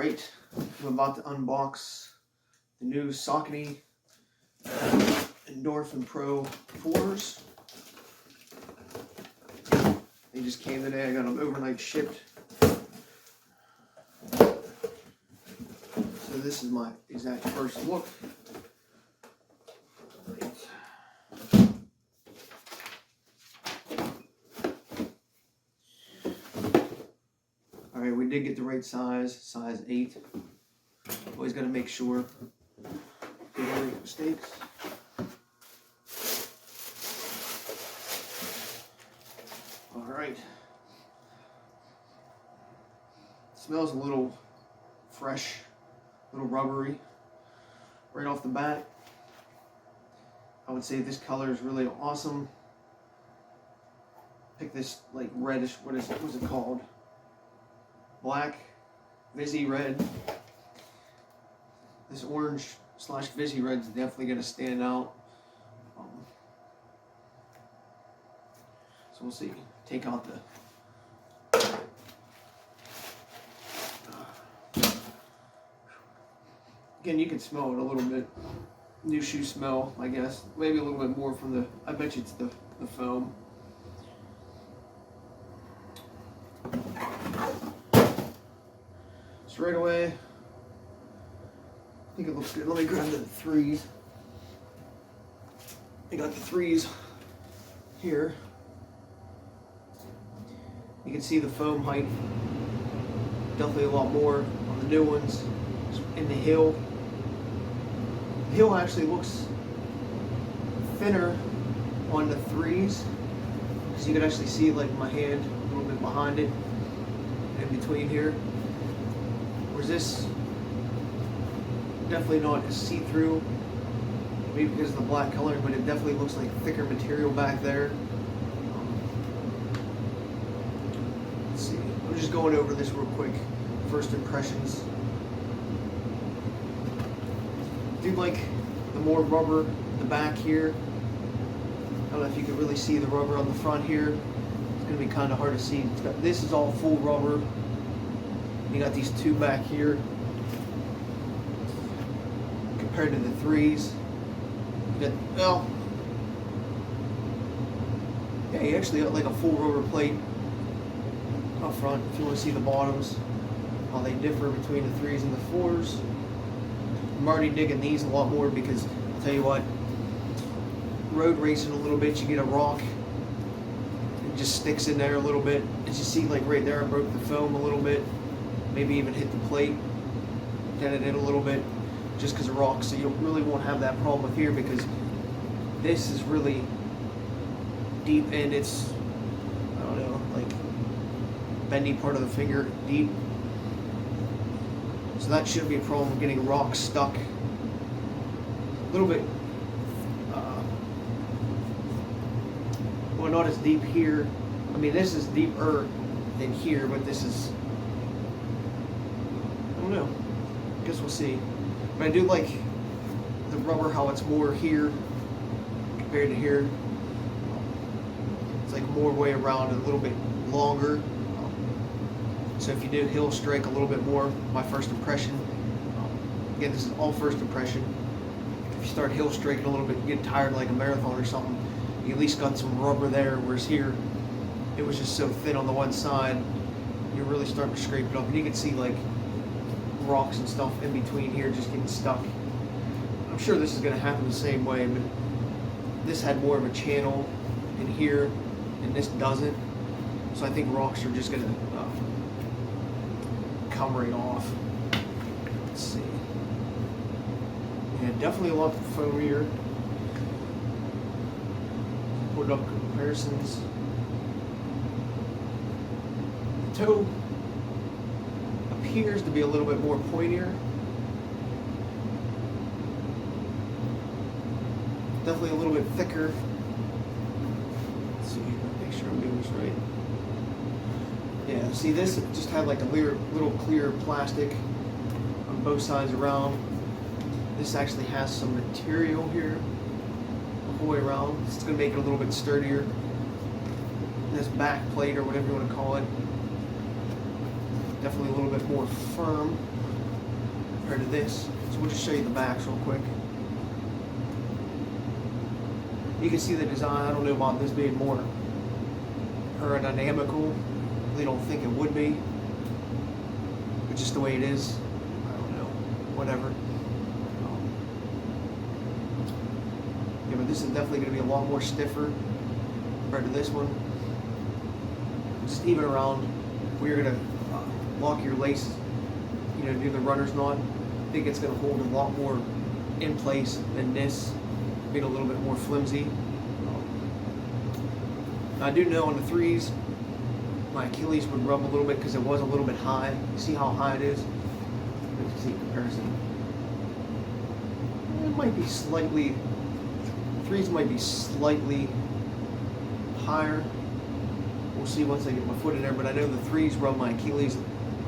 Alright, I'm about to unbox the new Saucony Endorphin Pro 4s. They just came today, I got them overnight shipped. So this is my exact first look. Alright, we did get the right size 8. Always got to make sure we don't make mistakes. Alright. Smells a little fresh, a little rubbery right off the bat. I would say this color is really awesome. Pick this like reddish, what's it called? Black, Vizzy red. This orange / Vizzy red is definitely going to stand out. So we'll see. Take out the again, you can smell it a little bit. New shoe smell, I guess. Maybe a little bit more from the, I bet you it's the foam. So right away, I think it looks good. Let me grab the 3s. I got the 3s here. You can see the foam height. Definitely a lot more on the new ones. In the heel. The heel actually looks thinner on the 3s. So you can actually see like my hand a little bit behind it. In between here. Whereas this, definitely not as see-through. Maybe because of the black color, but it definitely looks like thicker material back there. Let's see. I'm just going over this real quick. First impressions. I do like the more rubber in the back here. I don't know if you can really see the rubber on the front here. It's going to be kind of hard to see. This is all full rubber. You got these 2 back here. Compared to the 3s. You got, well, yeah, you actually got like a full rubber plate up front if you want to see the bottoms, how they differ between the 3s and the 4s. I'm already digging these a lot more because I'll tell you what, road racing a little bit, you get a rock, it just sticks in there a little bit. As you see, like right there, I broke the foam a little bit, maybe even hit the plate, dented it a little bit. Just because of rocks, so you really won't have that problem with here because this is really deep and it's, I don't know, like bendy part of the finger deep. So that shouldn't be a problem with getting rocks stuck. A little bit, well, not as deep here. I mean, this is deeper than here, but this is, I don't know. I guess we'll see. But I do like the rubber, how it's more here compared to here. It's like more way around and a little bit longer. So if you do heel strike a little bit more, my first impression, again, this is all first impression. If you start heel striking a little bit, you get tired like a marathon or something, you at least got some rubber there, whereas here, it was just so thin on the one side, you're really starting to scrape it up. And you can see like rocks and stuff in between here just getting stuck. I'm sure this is going to happen the same way, but this had more of a channel in here and this doesn't, so I think rocks are just going to come right off. Let's see. Yeah, definitely a lot foamier. Put up comparisons. The toe appears to be a little bit more pointier. Definitely a little bit thicker. Let's see, make sure I'm doing this right. Yeah, see, this just had like a little clear plastic on both sides around. This actually has some material here the whole way around. It's going to make it a little bit sturdier. This back plate, or whatever you want to call it, definitely a little bit more firm. compared to this. So we'll just show you the backs real quick. You can see the design. I don't know about this being more aerodynamical. I really don't think it would be. But just the way it is, I don't know. Whatever. Yeah, but this is definitely going to be a lot more stiffer compared to this one. Just even around where you're going to lock your laces, you know, do the runner's knot. I think it's going to hold a lot more in place than this, being a little bit more flimsy. I do know on the threes, my Achilles would rub a little bit because it was a little bit high. You see how high it is? You can see a comparison. It might be slightly, threes might be slightly higher. We'll see once I get my foot in there, but I know the threes rub my Achilles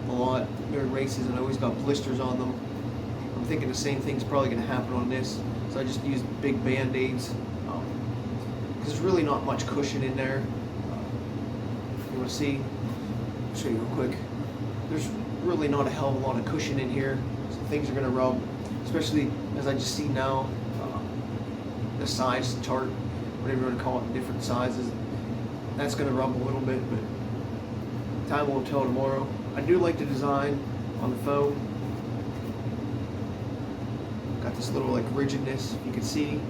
a lot during races, and I always got blisters on them. I'm thinking the same thing's probably going to happen on this, so I just use big band-aids because there's really not much cushion in there. You want to see? I'll show you real quick. There's really not a hell of a lot of cushion in here, so things are going to rub, especially as I just see now. The size chart, whatever you want to call it, different sizes. That's going to rub a little bit, but time will tell tomorrow. I do like the design on the foam. Got this little like rigidness, you can see.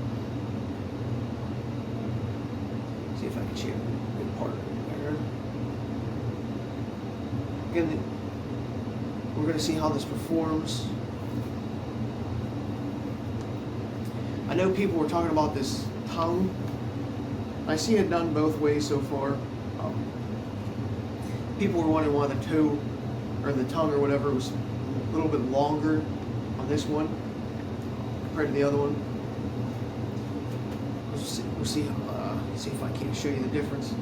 See if I can see a good part of it there. Again, we're going to see how this performs. I know people were talking about this tongue. I see it done both ways so far. People were wondering why the toe or the tongue or whatever was a little bit longer on this one compared to the other one. We'll see if I can show you the difference.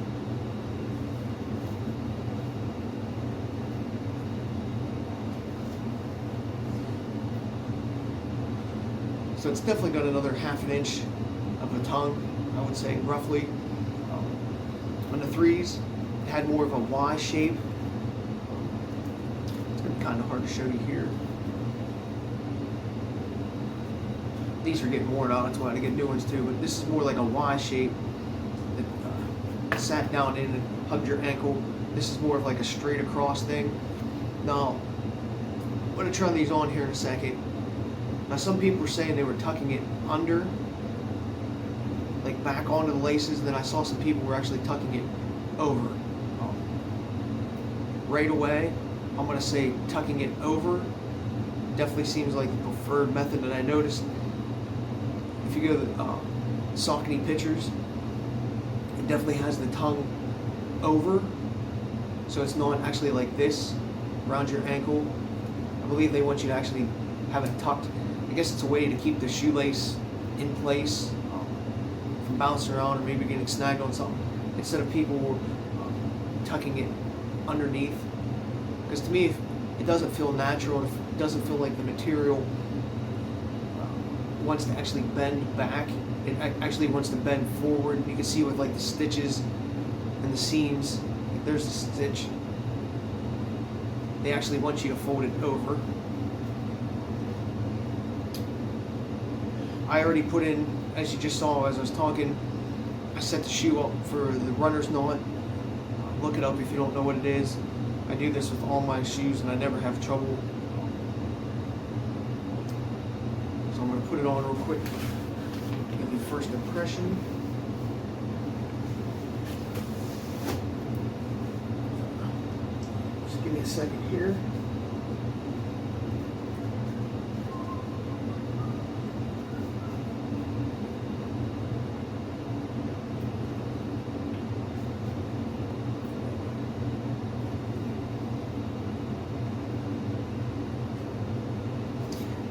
So it's definitely got another half an inch of a tongue, I would say, roughly. On the threes, it had more of a Y shape. It's going to be kind of hard to show you here. These are getting worn out, that's why I had to get new ones too, but this is more like a Y shape that sat down in and hugged your ankle. This is more of like a straight across thing. Now, I'm going to try these on here in a second. Now some people were saying they were tucking it under, like back onto the laces, and then I saw some people were actually tucking it over. Right away, I'm going to say tucking it over definitely seems like the preferred method, and I noticed if you go to the Saucony pictures, it definitely has the tongue over, so it's not actually like this around your ankle. I believe they want you to actually have it tucked. I guess it's a way to keep the shoelace in place from bouncing around or maybe getting snagged on something, instead of people tucking it underneath. Because to me, it doesn't feel natural. It doesn't feel like the material wants to actually bend back. It actually wants to bend forward. You can see with like the stitches and the seams. Like there's a stitch. They actually want you to fold it over. I already put in, as you just saw as I was talking, I set the shoe up for the runner's knot. Look it up if you don't know what it is. I do this with all my shoes and I never have trouble. So I'm going to put it on real quick. Give you first impression. Just give me a second here.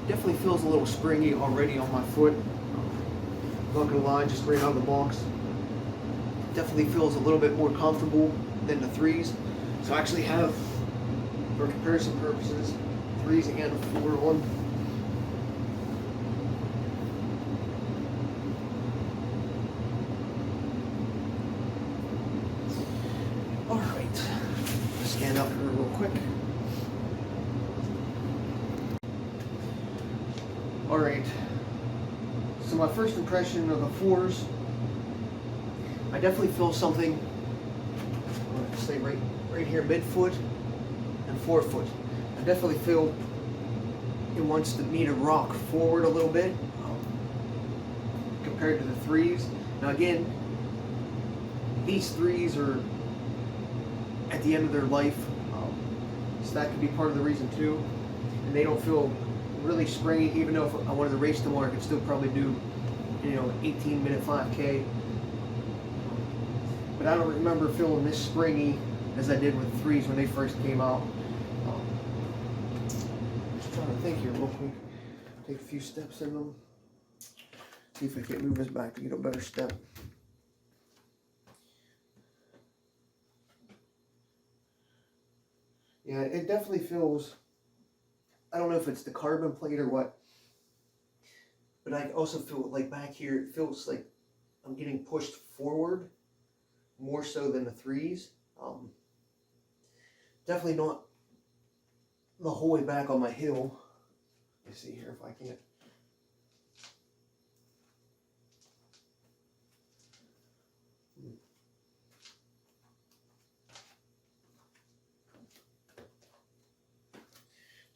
Definitely feels a little springy already on my foot. Not gonna lie, just right out of the box. Definitely feels a little bit more comfortable than the threes. So I actually have, for comparison purposes, threes and a 4 on. All right, stand up here real quick. Alright, so my first impression of the fours, I definitely feel something, I'm going to say right here, midfoot and forefoot. I definitely feel it wants me to rock forward a little bit compared to the threes. Now again, these threes are at the end of their life, so that could be part of the reason too. And they don't feel really springy, even though if I wanted to race tomorrow, I could still probably do, 18-minute 5K. But I don't remember feeling this springy as I did with threes when they first came out. Just trying to think here real quick. Take a few steps in them. See if I can't move this back to get a better step. Yeah, it definitely feels, I don't know if it's the carbon plate or what, but I also feel like back here, it feels like I'm getting pushed forward more so than the threes. Definitely not the whole way back on my heel. Let me see here if I can't.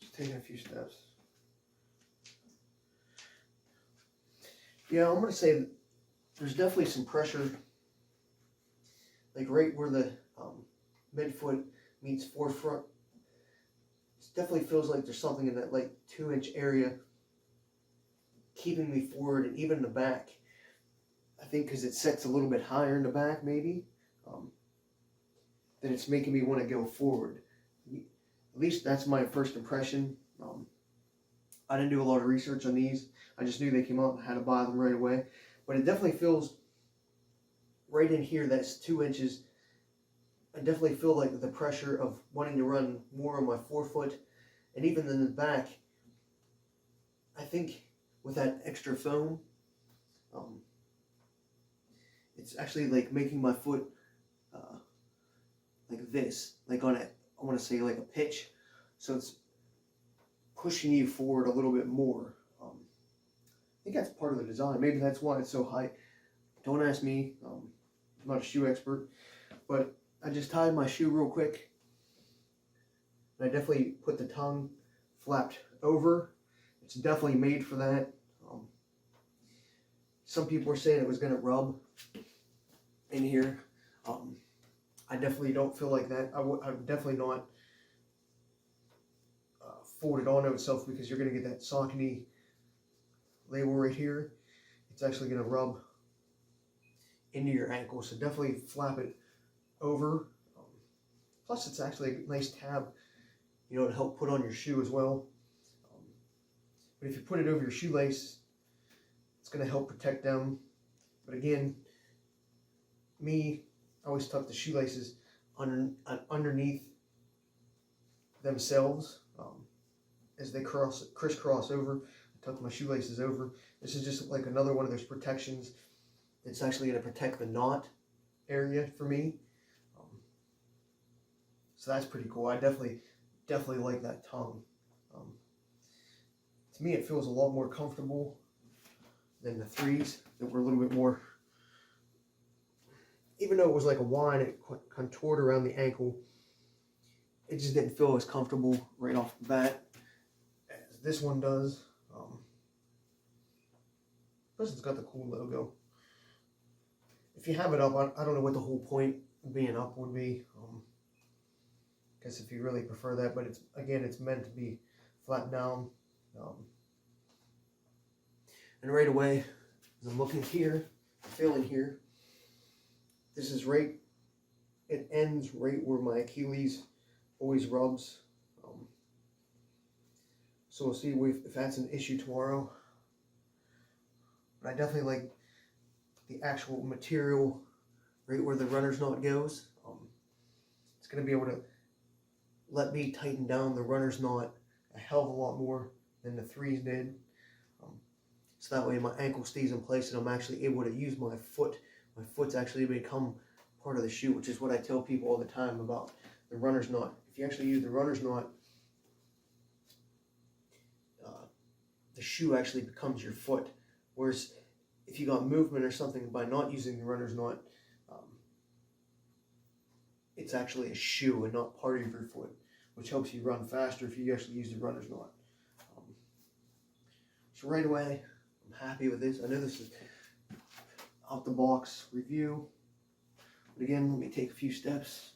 Just taking a few steps. Yeah, I'm going to say there's definitely some pressure, like right where the midfoot meets forefront. It definitely feels like there's something in that like 2-inch area keeping me forward, and even in the back. I think because it sets a little bit higher in the back, maybe, then it's making me want to go forward. At least that's my first impression. I didn't do a lot of research on these. I just knew they came out and had to buy them right away. But it definitely feels right in here, that's 2 inches. I definitely feel like the pressure of wanting to run more on my forefoot, and even in the back, I think with that extra foam, it's actually like making my foot like this, like on a, I want to say like a pitch, so it's pushing you forward a little bit more. I think that's part of the design. Maybe that's why it's so high. Don't ask me. I'm not a shoe expert, but I just tied my shoe real quick, and I definitely put the tongue flapped over. It's definitely made for that. Some people were saying it was going to rub in here. I definitely don't feel like that. I'm definitely not fold it onto itself, because you're going to get that Saucony label right here. It's actually going to rub into your ankle, so definitely flap it over. Plus, it's actually a nice tab, to help put on your shoe as well. But if you put it over your shoelace, it's going to help protect them. But again, I always tuck the shoelaces underneath themselves as they crisscross over. I tuck my shoelaces over. This is just like another one of those protections. It's actually going to protect the knot area for me. So that's pretty cool. I definitely like that tongue. To me, it feels a lot more comfortable than the threes that were a little bit more, even though it was like a wine, it contoured around the ankle. It just didn't feel as comfortable right off the bat as this one does. Plus, it's got the cool logo. If you have it up, I don't know what the whole point of being up would be. Guess if you really prefer that, but it's meant to be flat down. And right away, as I'm looking here, feeling here, this is right, it ends right where my Achilles always rubs. So we'll see if that's an issue tomorrow. But I definitely like the actual material right where the runner's knot goes. It's going to be able to let me tighten down the runner's knot a hell of a lot more than the threes did. So that way my ankle stays in place and I'm actually able to use my foot. My foot's actually become part of the shoe, which is what I tell people all the time about the runner's knot. If you actually use the runner's knot, the shoe actually becomes your foot. Whereas if you got movement or something by not using the runner's knot, it's actually a shoe and not part of your foot, which helps you run faster if you actually use the runner's knot. So right away, I'm happy with this. I know this is out the box review, but again, let me take a few steps.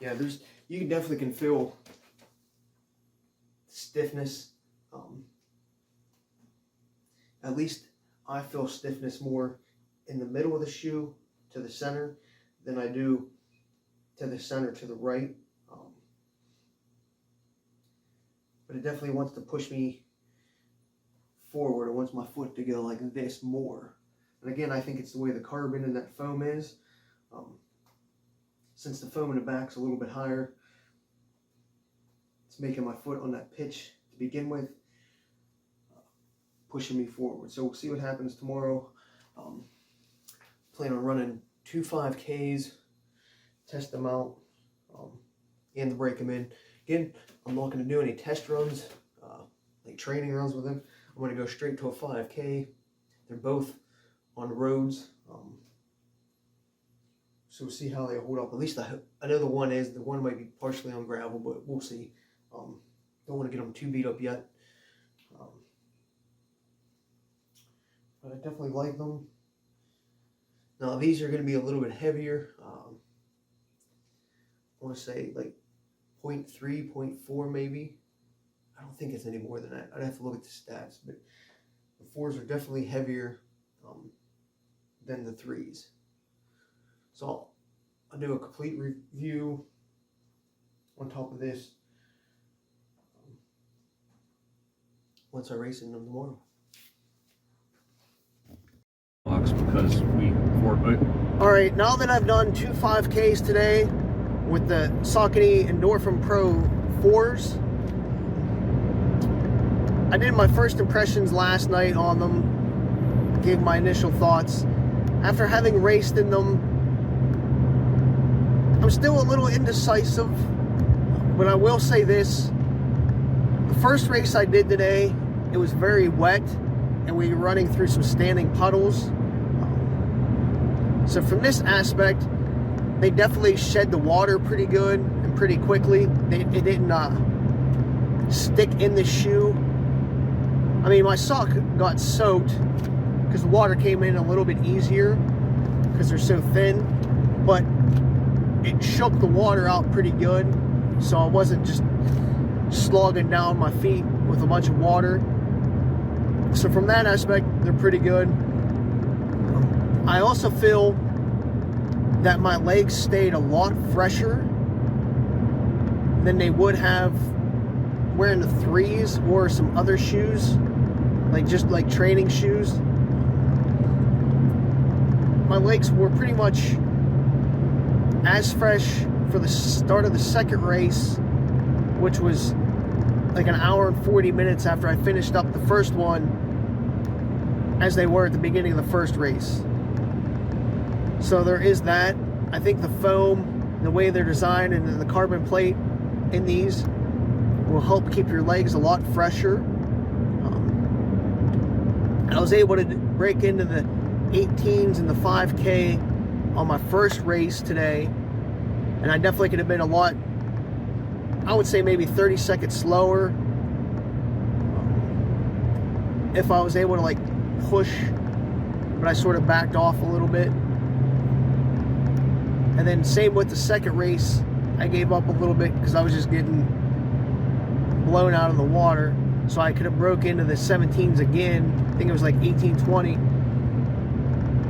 Yeah, you definitely can feel stiffness. At least I feel stiffness more in the middle of the shoe to the center than I do to the center to the right. But it definitely wants to push me forward. It wants my foot to go like this more. And again, I think it's the way the carbon and that foam is. Since the foam in the back's a little bit higher, it's making my foot on that pitch to begin with, pushing me forward. So we'll see what happens tomorrow. Plan on running 2 5Ks, test them out, and break them in. Again, I'm not going to do any test runs, like training runs with them. I'm going to go straight to a 5K. They're both on roads. So we'll see how they hold up. At least I know the one might be partially on gravel, but we'll see. Don't want to get them too beat up yet. But I definitely like them. Now these are going to be a little bit heavier. I want to say like 0.3, 0.4 maybe. I don't think it's any more than that. I'd have to look at the stats, but the 4s are definitely heavier than the 3s. So I'll do a complete review on top of this once I race in them tomorrow. Because all right, now that I've done 2 5Ks today with the Saucony Endorphin Pro 4s, I did my first impressions last night on them, gave my initial thoughts. After having raced in them, I'm still a little indecisive, but I will say this. The first race I did today, it was very wet, and we were running through some standing puddles. So from this aspect, they definitely shed the water pretty good and pretty quickly. It didn't stick in the shoe. I mean, my sock got soaked because the water came in a little bit easier because they're so thin, but it shook the water out pretty good, so I wasn't just slogging down my feet with a bunch of water. So from that aspect, they're pretty good. I also feel that my legs stayed a lot fresher than they would have wearing the 3s or some other shoes, just like training shoes. My legs were pretty much as fresh for the start of the second race, which was like an hour and 40 minutes after I finished up the first one, as they were at the beginning of the first race. So there is that. I think the foam, the way they're designed, and the carbon plate in these will help keep your legs a lot fresher. I was able to break into the 18s and the 5K on my first race today, and I definitely could have been a lot, I would say maybe 30 seconds slower if I was able to push, but I sort of backed off a little bit. And then same with the second race, I gave up a little bit because I was just getting blown out of the water. So I could have broke into the 17s again. I think it was like 18-20.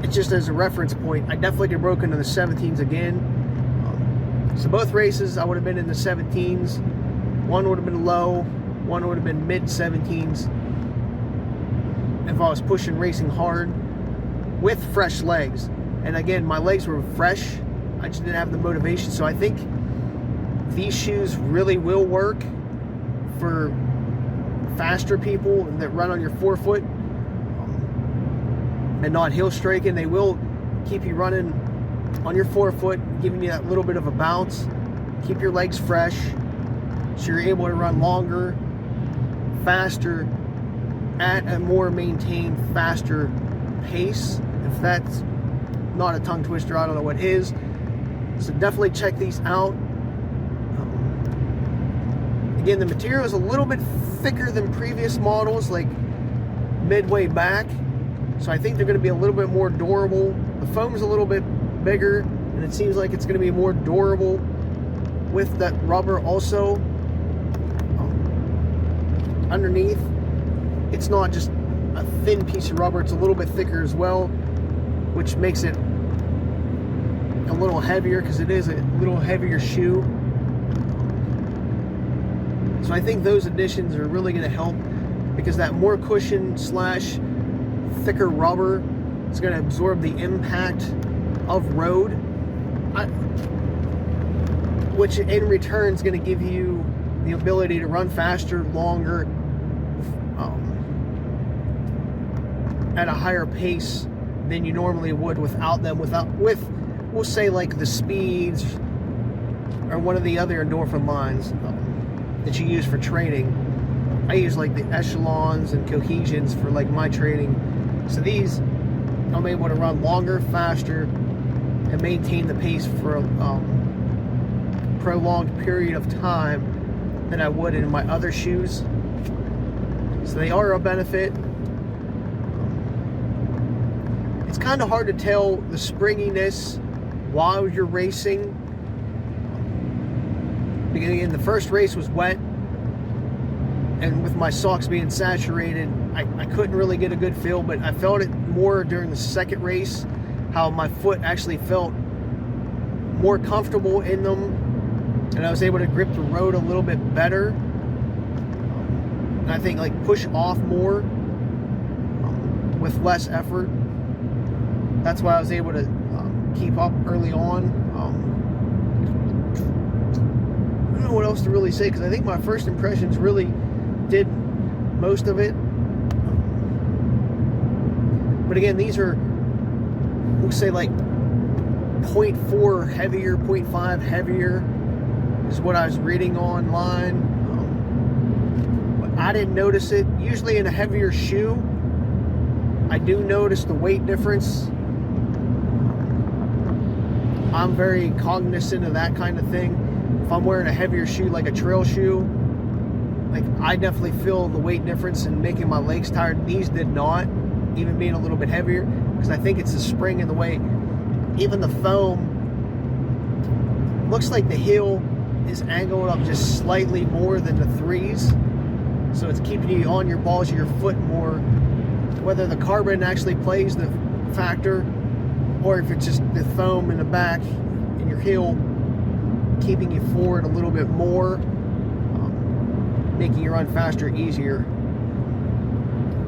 It's just as a reference point. I definitely could have broken into the 17s again. So both races, I would have been in the 17s. One would have been low, one would have been mid 17s. If I was pushing racing hard with fresh legs. And again, my legs were fresh. I just didn't have the motivation. So I think these shoes really will work for faster people that run on your forefoot. and not heel striking. They will keep you running on your forefoot, giving you that little bit of a bounce, keep your legs fresh, so you're able to run longer, faster, at a more maintained, faster pace. If that's not a tongue twister, I don't know what is. So definitely check these out. Again, the material is a little bit thicker than previous models, like midway back. So I think they're going to be a little bit more durable. The foam's a little bit bigger, and it seems like it's going to be more durable with that rubber also. Underneath, it's not just a thin piece of rubber, it's a little bit thicker as well, which makes it a little heavier because it is a little heavier shoe. So I think those additions are really going to help, because that more cushion slash thicker rubber is going to absorb the impact of road, which in return is going to give you the ability to run faster, longer, at a higher pace than you normally would without them. With, we'll say, like the Speeds or one of the other Endorphin lines that you use for training. I use like the Echelons and Cohesions for like my training. So these, I'm able to run longer, faster, and maintain the pace for a prolonged period of time than I would in my other shoes. So they are a benefit. It's kind of hard to tell the springiness while you're racing. Because again, the first race was wet, and with my socks being saturated, I couldn't really get a good feel, but I felt it more during the second race, how my foot actually felt more comfortable in them, and I was able to grip the road a little bit better. And I think like push off more with less effort. That's why I was able to keep up early on. I don't know what else to really say, because I think my first impressions really did most of it. But again, these are, we'll say like 0.4 heavier, 0.5 heavier is what I was reading online. But I didn't notice it. Usually in a heavier shoe, I do notice the weight difference. I'm very cognizant of that kind of thing. If I'm wearing a heavier shoe, like a trail shoe, like I definitely feel the weight difference in making my legs tired. These did not, even being a little bit heavier, because I think it's the spring and the way, even the foam, looks like the heel is angled up just slightly more than the threes. So it's keeping you on your balls of your foot more. Whether the carbon actually plays the factor, or if it's just the foam in the back and your heel keeping you forward a little bit more, making you run faster, easier.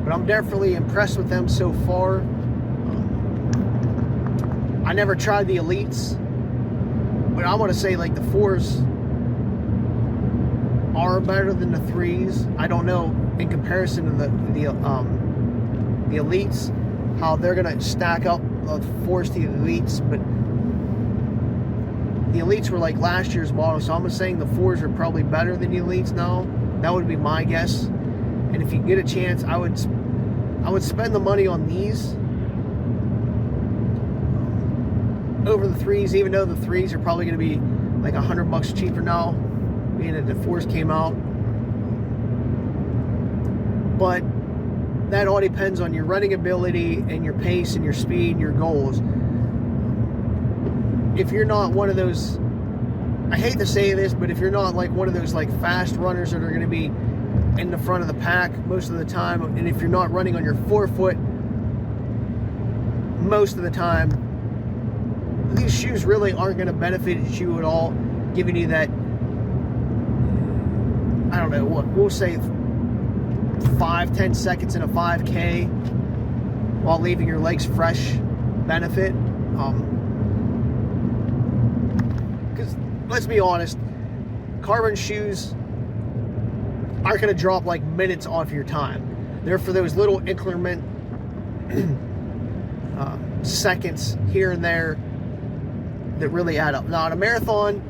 But I'm definitely impressed with them so far. I never tried the Elites, but I want to say like the 4s are better than the 3s. I don't know in comparison to the Elites how they're gonna stack up the 4s to the Elites, but the Elites were like last year's model, so I'm saying the 4s are probably better than the Elites now. That would be my guess. And if you get a chance, I would spend the money on these over the 3s, even though the 3s are probably going to be like $100 cheaper now, being that the 4s came out. But that all depends on your running ability and your pace and your speed and your goals. If you're not one of those, I hate to say this, but if you're not like one of those like fast runners that are going to be in the front of the pack most of the time, and if you're not running on your forefoot most of the time, these shoes really aren't going to benefit you at all, giving you that, I don't know, what we'll say 5-10 seconds in a 5K while leaving your legs fresh benefit. Because let's be honest, carbon shoes aren't going to drop like minutes off your time. They're for those little increment seconds here and there that really add up. Now, on a marathon,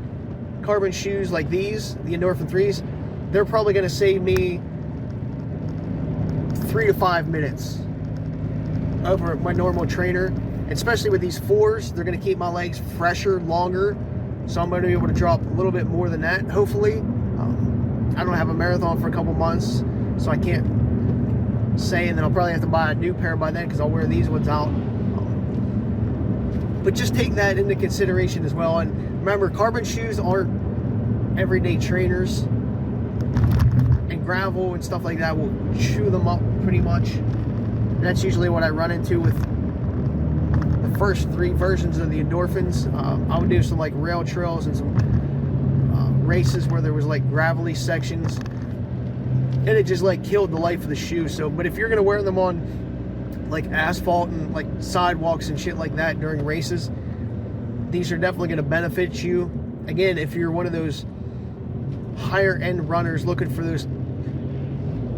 carbon shoes like these, the Endorphin 3s, they're probably going to save me 3 to 5 minutes over my normal trainer. Especially with these 4s, they're going to keep my legs fresher longer, so I'm going to be able to drop a little bit more than that, hopefully. I don't have a marathon for a couple months, so I can't say, and then I'll probably have to buy a new pair by then because I'll wear these ones out. But just take that into consideration as well. And remember, carbon shoes aren't everyday trainers, and gravel and stuff like that will chew them up pretty much. And that's usually what I run into with the first 3 versions of the Endorphins. I would do some like rail trails and some races where there was like gravelly sections, and it just like killed the life of the shoe. So, but if you're gonna wear them on like asphalt and like sidewalks and shit like that during races, these are definitely gonna benefit you. Again, if you're one of those higher end runners looking for those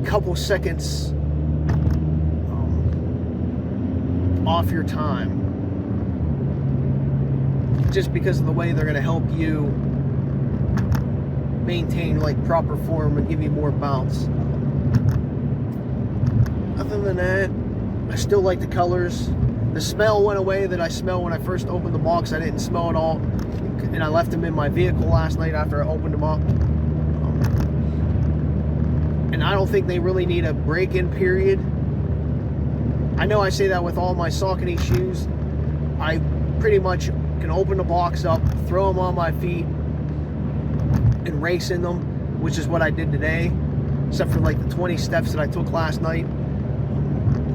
couple seconds off your time, just because of the way they're gonna help you maintain like proper form and give you more bounce. Other than that, I still like the colors. The smell went away that I smelled when I first opened the box. I didn't smell it all, and I left them in my vehicle last night after I opened them up. And I don't think they really need a break-in period. I know I say that with all my Saucony shoes. I pretty much can open the box up, throw them on my feet, and race in them, which is what I did today, except for like the 20 steps that I took last night.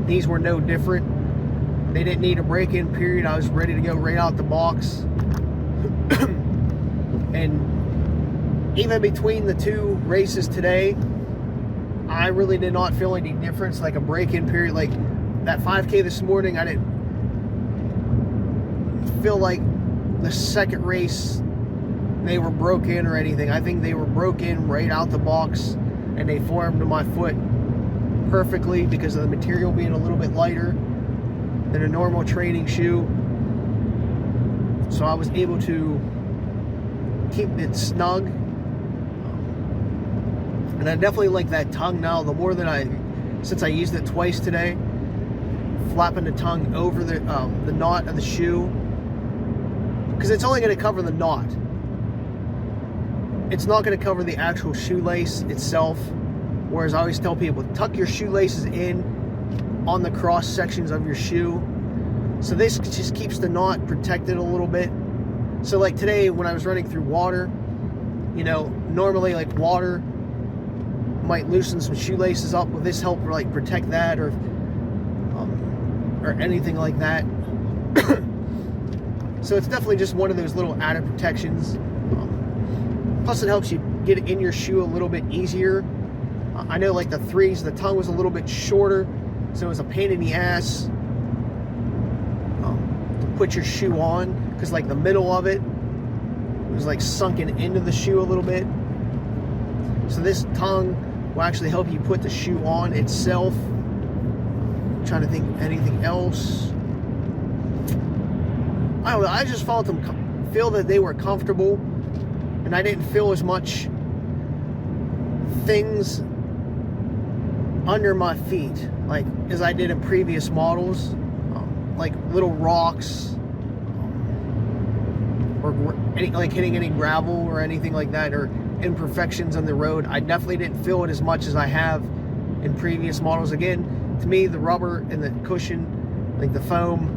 These were no different. They didn't need a break-in period. I was ready to go right out the box. And even between the 2 races today, I really did not feel any difference, like a break-in period. Like that 5K this morning, I didn't feel like the second race they were broke in or anything. I think they were broke in right out the box, and they formed to my foot perfectly because of the material being a little bit lighter than a normal training shoe. So I was able to keep it snug. And I definitely like that tongue now. The more that since I used it twice today, flapping the tongue over the knot of the shoe, because it's only going to cover the knot. It's not going to cover the actual shoelace itself. Whereas I always tell people, tuck your shoelaces in on the cross sections of your shoe. So this just keeps the knot protected a little bit. So like today when I was running through water, you know, normally like water might loosen some shoelaces up. Will this help like protect that or anything like that? So it's definitely just one of those little added protections. Plus it helps you get it in your shoe a little bit easier. I know like the 3s, the tongue was a little bit shorter, so it was a pain in the ass to put your shoe on, because like the middle of it was like sunken into the shoe a little bit. So this tongue will actually help you put the shoe on itself. I'm trying to think of anything else. I don't know, I just felt them feel that they were comfortable, and I didn't feel as much things under my feet like as I did in previous models, like little rocks, or like hitting any gravel or anything like that, or imperfections on the road. I definitely didn't feel it as much as I have in previous models. Again, to me, the rubber and the cushion, like the foam,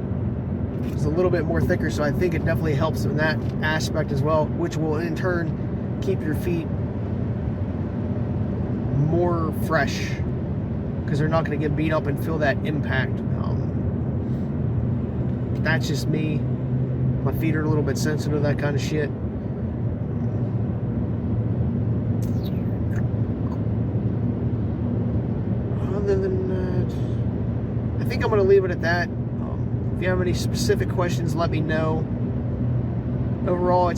is a little bit more thicker, so I think it definitely helps in that aspect as well, which will in turn keep your feet more fresh, because they're not going to get beat up and feel that impact. That's just me. My feet are a little bit sensitive to that kind of shit. Other than that, I think I'm going to leave it at that. If you have any specific questions, let me know. Overall,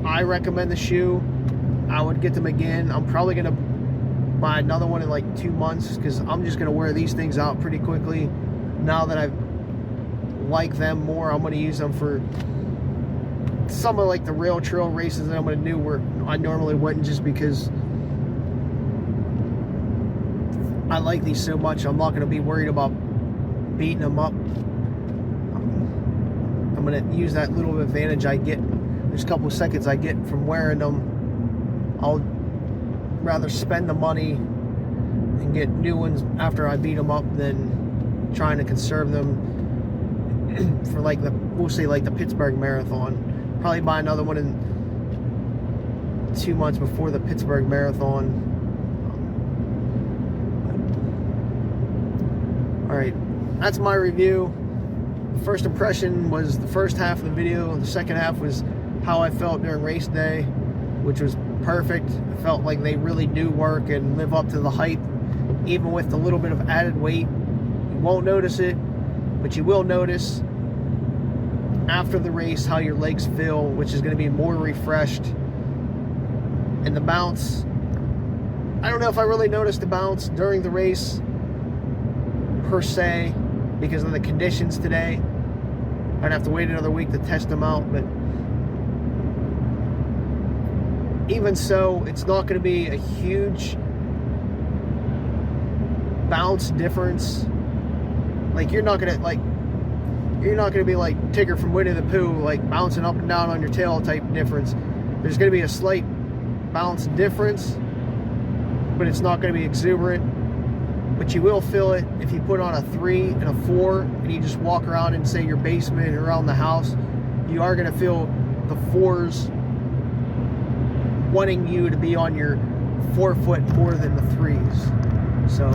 I recommend the shoe. I would get them again. I'm probably going to buy another one in like 2 months, because I'm just going to wear these things out pretty quickly now that I've like them more. I'm going to use them for some of like the rail trail races that I'm going to do where I normally wouldn't, just because I like these so much. I'm not going to be worried about beating them up. I'm going to use that little advantage I get, there's a couple of seconds I get from wearing them. I'll rather spend the money and get new ones after I beat them up than trying to conserve them for like we'll say like the Pittsburgh Marathon. Probably buy another one in 2 months before the Pittsburgh Marathon. Alright, that's my review. The first impression was the first half of the video. The second half was how I felt during race day, which was perfect. I felt like they really do work and live up to the hype, even with a little bit of added weight. You won't notice it, but you will notice after the race how your legs feel, which is going to be more refreshed. And the bounce, I don't know if I really noticed the bounce during the race per se, because of the conditions today. I'd have to wait another week to test them out, but even so, it's not going to be a huge bounce difference. Like you're not going to be like Tigger from Winnie the Pooh, like bouncing up and down on your tail type difference. There's going to be a slight bounce difference, but it's not going to be exuberant. But you will feel it if you put on a 3 and a 4 and you just walk around in, say, your basement or around the house. You are going to feel the 4s wanting you to be on your forefoot more than the 3s. So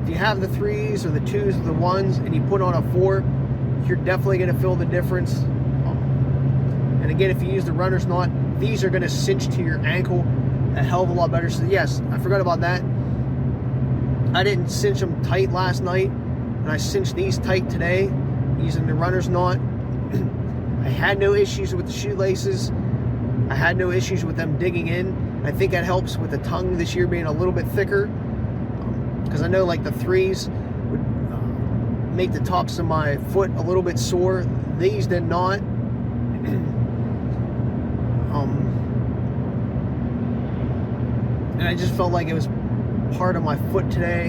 if you have the 3s or the 2s or the 1s and you put on a 4, you're definitely going to feel the difference. And again, if you use the runner's knot, these are going to cinch to your ankle a hell of a lot better. So yes, I forgot about that. I didn't cinch them tight last night, and I cinched these tight today using the runner's knot. I had no issues with the shoelaces. I had no issues with them digging in. I think that helps with the tongue this year being a little bit thicker, because I know like the 3s would make the tops of my foot a little bit sore. These did not. And I just felt like it was part of my foot today.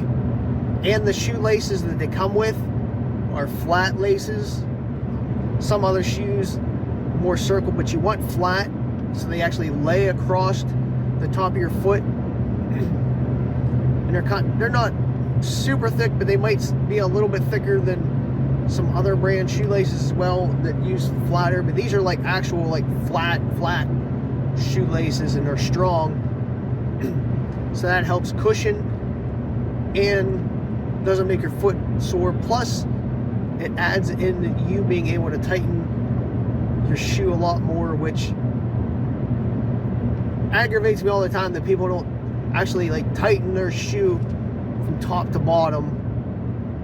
And the shoelaces that they come with are flat laces. Some other shoes more circle, but you want flat, so they actually lay across the top of your foot. And they're not super thick, but they might be a little bit thicker than some other brand shoelaces as well that use flatter. But these are like actual like flat shoelaces, and they're strong. So that helps cushion and doesn't make your foot sore. Plus, it adds in you being able to tighten your shoe a lot more, which aggravates me all the time that people don't actually like tighten their shoe from top to bottom.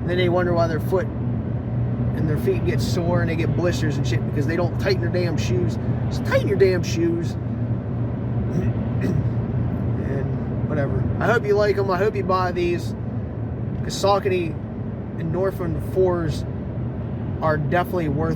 And then they wonder why their foot and their feet get sore and they get blisters and shit because they don't tighten their damn shoes. So tighten your damn shoes. Whatever. I hope you like them. I hope you buy these, because Saucony Endorphin 4s are definitely worth